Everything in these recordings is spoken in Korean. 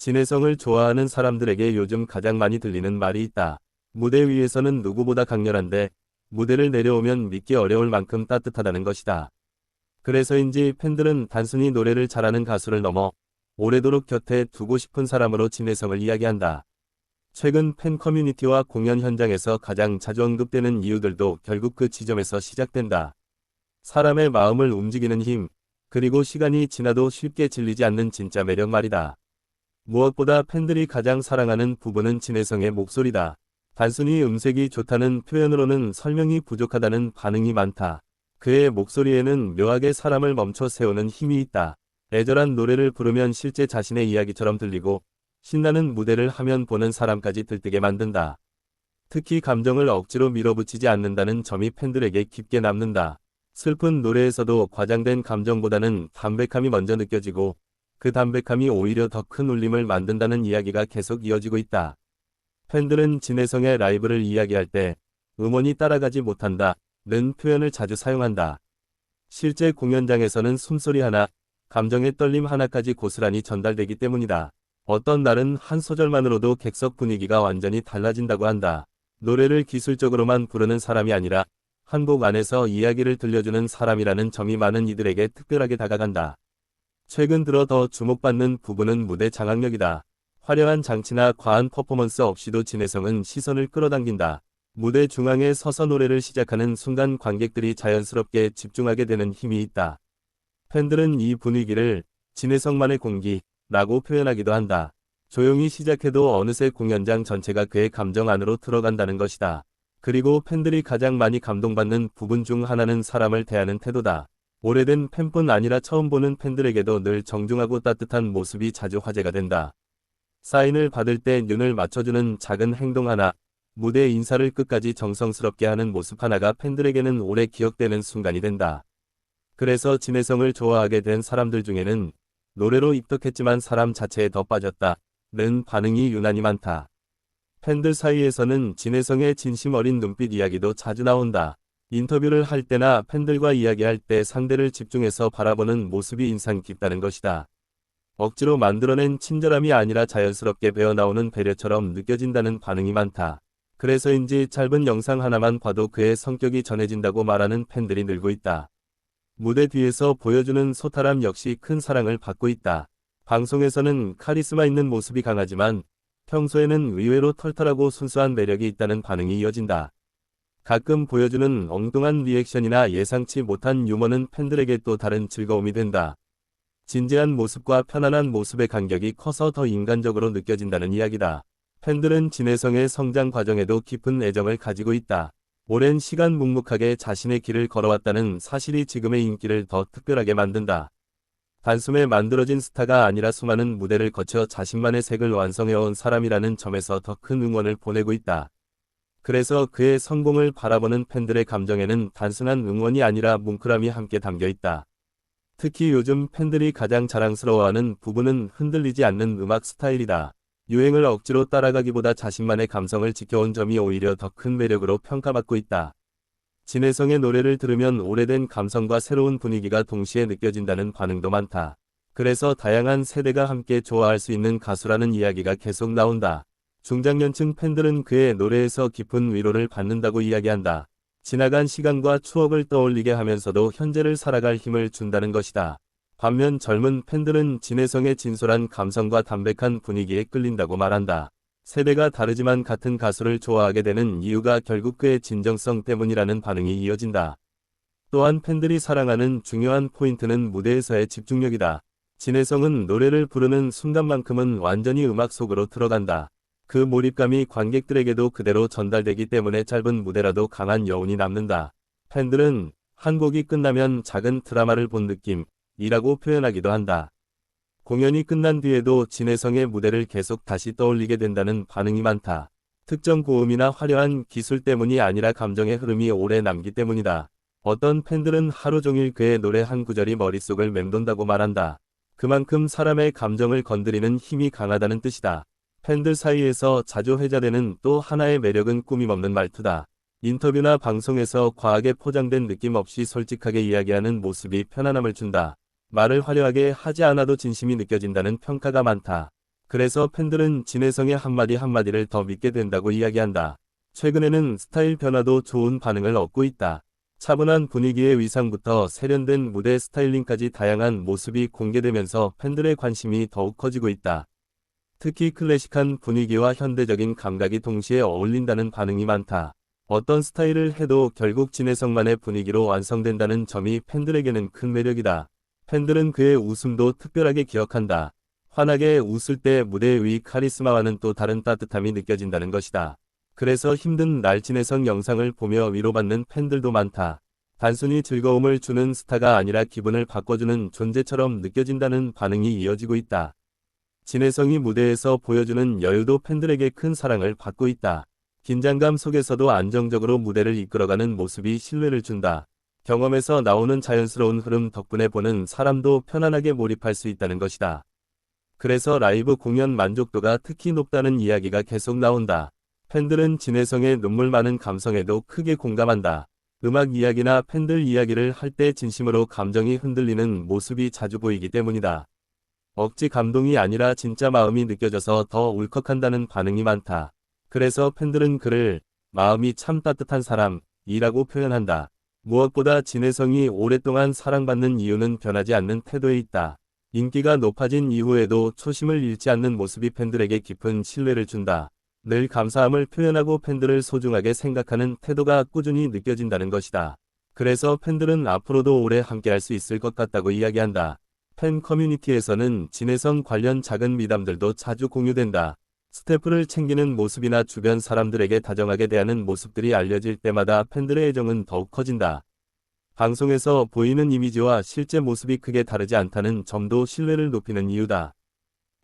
진해성을 좋아하는 사람들에게 요즘 가장 많이 들리는 말이 있다. 무대 위에서는 누구보다 강렬한데 무대를 내려오면 믿기 어려울 만큼 따뜻하다는 것이다. 그래서인지 팬들은 단순히 노래를 잘하는 가수를 넘어 오래도록 곁에 두고 싶은 사람으로 진해성을 이야기한다. 최근 팬 커뮤니티와 공연 현장에서 가장 자주 언급되는 이유들도 결국 그 지점에서 시작된다. 사람의 마음을 움직이는 힘, 그리고 시간이 지나도 쉽게 질리지 않는 진짜 매력 말이다. 무엇보다 팬들이 가장 사랑하는 부분은 진해성의 목소리다. 단순히 음색이 좋다는 표현으로는 설명이 부족하다는 반응이 많다. 그의 목소리에는 묘하게 사람을 멈춰 세우는 힘이 있다. 애절한 노래를 부르면 실제 자신의 이야기처럼 들리고 신나는 무대를 하면 보는 사람까지 들뜨게 만든다. 특히 감정을 억지로 밀어붙이지 않는다는 점이 팬들에게 깊게 남는다. 슬픈 노래에서도 과장된 감정보다는 담백함이 먼저 느껴지고 그 담백함이 오히려 더 큰 울림을 만든다는 이야기가 계속 이어지고 있다. 팬들은 진해성의 라이브를 이야기할 때 음원이 따라가지 못한다는 표현을 자주 사용한다. 실제 공연장에서는 숨소리 하나, 감정의 떨림 하나까지 고스란히 전달되기 때문이다. 어떤 날은 한 소절만으로도 객석 분위기가 완전히 달라진다고 한다. 노래를 기술적으로만 부르는 사람이 아니라 한 곡 안에서 이야기를 들려주는 사람이라는 점이 많은 이들에게 특별하게 다가간다. 최근 들어 더 주목받는 부분은 무대 장악력이다. 화려한 장치나 과한 퍼포먼스 없이도 진해성은 시선을 끌어당긴다. 무대 중앙에 서서 노래를 시작하는 순간 관객들이 자연스럽게 집중하게 되는 힘이 있다. 팬들은 이 분위기를 진해성만의 공기라고 표현하기도 한다. 조용히 시작해도 어느새 공연장 전체가 그의 감정 안으로 들어간다는 것이다. 그리고 팬들이 가장 많이 감동받는 부분 중 하나는 사람을 대하는 태도다. 오래된 팬뿐 아니라 처음 보는 팬들에게도 늘 정중하고 따뜻한 모습이 자주 화제가 된다. 사인을 받을 때 눈을 맞춰주는 작은 행동 하나, 무대 인사를 끝까지 정성스럽게 하는 모습 하나가 팬들에게는 오래 기억되는 순간이 된다. 그래서 진해성을 좋아하게 된 사람들 중에는 노래로 입덕했지만 사람 자체에 더 빠졌다는 반응이 유난히 많다. 팬들 사이에서는 진해성의 진심 어린 눈빛 이야기도 자주 나온다. 인터뷰를 할 때나 팬들과 이야기할 때 상대를 집중해서 바라보는 모습이 인상 깊다는 것이다. 억지로 만들어낸 친절함이 아니라 자연스럽게 배어나오는 배려처럼 느껴진다는 반응이 많다. 그래서인지 짧은 영상 하나만 봐도 그의 성격이 전해진다고 말하는 팬들이 늘고 있다. 무대 뒤에서 보여주는 소탈함 역시 큰 사랑을 받고 있다. 방송에서는 카리스마 있는 모습이 강하지만 평소에는 의외로 털털하고 순수한 매력이 있다는 반응이 이어진다. 가끔 보여주는 엉뚱한 리액션이나 예상치 못한 유머는 팬들에게 또 다른 즐거움이 된다. 진지한 모습과 편안한 모습의 간격이 커서 더 인간적으로 느껴진다는 이야기다. 팬들은 진해성의 성장 과정에도 깊은 애정을 가지고 있다. 오랜 시간 묵묵하게 자신의 길을 걸어왔다는 사실이 지금의 인기를 더 특별하게 만든다. 단숨에 만들어진 스타가 아니라 수많은 무대를 거쳐 자신만의 색을 완성해온 사람이라는 점에서 더 큰 응원을 보내고 있다. 그래서 그의 성공을 바라보는 팬들의 감정에는 단순한 응원이 아니라 뭉클함이 함께 담겨 있다. 특히 요즘 팬들이 가장 자랑스러워하는 부분은 흔들리지 않는 음악 스타일이다. 유행을 억지로 따라가기보다 자신만의 감성을 지켜온 점이 오히려 더 큰 매력으로 평가받고 있다. 진해성의 노래를 들으면 오래된 감성과 새로운 분위기가 동시에 느껴진다는 반응도 많다. 그래서 다양한 세대가 함께 좋아할 수 있는 가수라는 이야기가 계속 나온다. 중장년층 팬들은 그의 노래에서 깊은 위로를 받는다고 이야기한다. 지나간 시간과 추억을 떠올리게 하면서도 현재를 살아갈 힘을 준다는 것이다. 반면 젊은 팬들은 진해성의 진솔한 감성과 담백한 분위기에 끌린다고 말한다. 세대가 다르지만 같은 가수를 좋아하게 되는 이유가 결국 그의 진정성 때문이라는 반응이 이어진다. 또한 팬들이 사랑하는 중요한 포인트는 무대에서의 집중력이다. 진해성은 노래를 부르는 순간만큼은 완전히 음악 속으로 들어간다. 그 몰입감이 관객들에게도 그대로 전달되기 때문에 짧은 무대라도 강한 여운이 남는다. 팬들은 한 곡이 끝나면 작은 드라마를 본 느낌이라고 표현하기도 한다. 공연이 끝난 뒤에도 진해성의 무대를 계속 다시 떠올리게 된다는 반응이 많다. 특정 고음이나 화려한 기술 때문이 아니라 감정의 흐름이 오래 남기 때문이다. 어떤 팬들은 하루 종일 그의 노래 한 구절이 머릿속을 맴돈다고 말한다. 그만큼 사람의 감정을 건드리는 힘이 강하다는 뜻이다. 팬들 사이에서 자주 회자되는 또 하나의 매력은 꾸밈없는 말투다. 인터뷰나 방송에서 과하게 포장된 느낌 없이 솔직하게 이야기하는 모습이 편안함을 준다. 말을 화려하게 하지 않아도 진심이 느껴진다는 평가가 많다. 그래서 팬들은 진혜성의 한마디 한마디를 더 믿게 된다고 이야기한다. 최근에는 스타일 변화도 좋은 반응을 얻고 있다. 차분한 분위기의 의상부터 세련된 무대 스타일링까지 다양한 모습이 공개되면서 팬들의 관심이 더욱 커지고 있다. 특히 클래식한 분위기와 현대적인 감각이 동시에 어울린다는 반응이 많다. 어떤 스타일을 해도 결국 진혜성만의 분위기로 완성된다는 점이 팬들에게는 큰 매력이다. 팬들은 그의 웃음도 특별하게 기억한다. 환하게 웃을 때 무대의 카리스마와는 또 다른 따뜻함이 느껴진다는 것이다. 그래서 힘든 날 진혜성 영상을 보며 위로받는 팬들도 많다. 단순히 즐거움을 주는 스타가 아니라 기분을 바꿔주는 존재처럼 느껴진다는 반응이 이어지고 있다. 진혜성이 무대에서 보여주는 여유도 팬들에게 큰 사랑을 받고 있다. 긴장감 속에서도 안정적으로 무대를 이끌어가는 모습이 신뢰를 준다. 경험에서 나오는 자연스러운 흐름 덕분에 보는 사람도 편안하게 몰입할 수 있다는 것이다. 그래서 라이브 공연 만족도가 특히 높다는 이야기가 계속 나온다. 팬들은 진혜성의 눈물 많은 감성에도 크게 공감한다. 음악 이야기나 팬들 이야기를 할 때 진심으로 감정이 흔들리는 모습이 자주 보이기 때문이다. 억지 감동이 아니라 진짜 마음이 느껴져서 더 울컥한다는 반응이 많다. 그래서 팬들은 그를 마음이 참 따뜻한 사람이라고 표현한다. 무엇보다 진혜성이 오랫동안 사랑받는 이유는 변하지 않는 태도에 있다. 인기가 높아진 이후에도 초심을 잃지 않는 모습이 팬들에게 깊은 신뢰를 준다. 늘 감사함을 표현하고 팬들을 소중하게 생각하는 태도가 꾸준히 느껴진다는 것이다. 그래서 팬들은 앞으로도 오래 함께할 수 있을 것 같다고 이야기한다. 팬 커뮤니티에서는 진혜성 관련 작은 미담들도 자주 공유된다. 스태프를 챙기는 모습이나 주변 사람들에게 다정하게 대하는 모습들이 알려질 때마다 팬들의 애정은 더욱 커진다. 방송에서 보이는 이미지와 실제 모습이 크게 다르지 않다는 점도 신뢰를 높이는 이유다.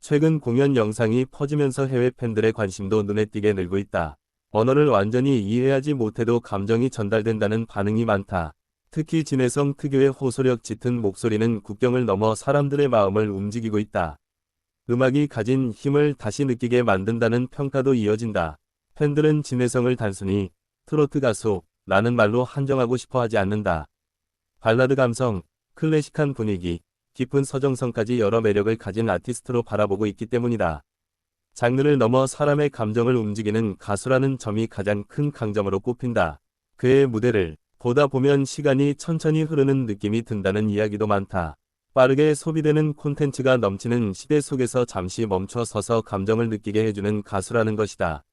최근 공연 영상이 퍼지면서 해외 팬들의 관심도 눈에 띄게 늘고 있다. 언어를 완전히 이해하지 못해도 감정이 전달된다는 반응이 많다. 특히 진혜성 특유의 호소력 짙은 목소리는 국경을 넘어 사람들의 마음을 움직이고 있다. 음악이 가진 힘을 다시 느끼게 만든다는 평가도 이어진다. 팬들은 진혜성을 단순히 트로트 가수라는 말로 한정하고 싶어 하지 않는다. 발라드 감성, 클래식한 분위기, 깊은 서정성까지 여러 매력을 가진 아티스트로 바라보고 있기 때문이다. 장르를 넘어 사람의 감정을 움직이는 가수라는 점이 가장 큰 강점으로 꼽힌다. 그의 무대를 보다 보면 시간이 천천히 흐르는 느낌이 든다는 이야기도 많다. 빠르게 소비되는 콘텐츠가 넘치는 시대 속에서 잠시 멈춰 서서 감정을 느끼게 해주는 가수라는 것이다.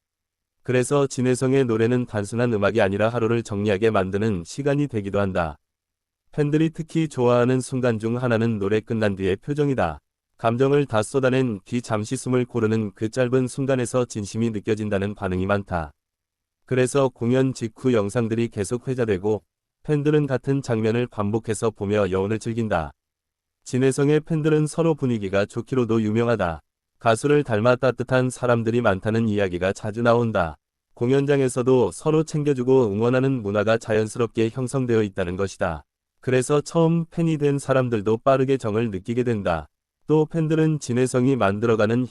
그래서 진혜성의 노래는 단순한 음악이 아니라 하루를 정리하게 만드는 시간이 되기도 한다. 팬들이 특히 좋아하는 순간 중 하나는 노래 끝난 뒤의 표정이다. 감정을 다 쏟아낸 뒤 잠시 숨을 고르는 그 짧은 순간에서 진심이 느껴진다는 반응이 많다. 그래서 공연 직후 영상들이 계속 회자되고 팬들은 같은 장면을 반복해서 보며 여운을 즐긴다. 진혜성의 팬들은 서로 분위기가 좋기로도 유명하다. 가수를 닮아 따뜻한 사람들이 많다는 이야기가 자주 나온다. 공연장에서도 서로 챙겨주고 응원하는 문화가 자연스럽게 형성되어 있다는 것이다. 그래서 처음 팬이 된 사람들도 빠르게 정을 느끼게 된다. 또 팬들은 진혜성이 만들어가는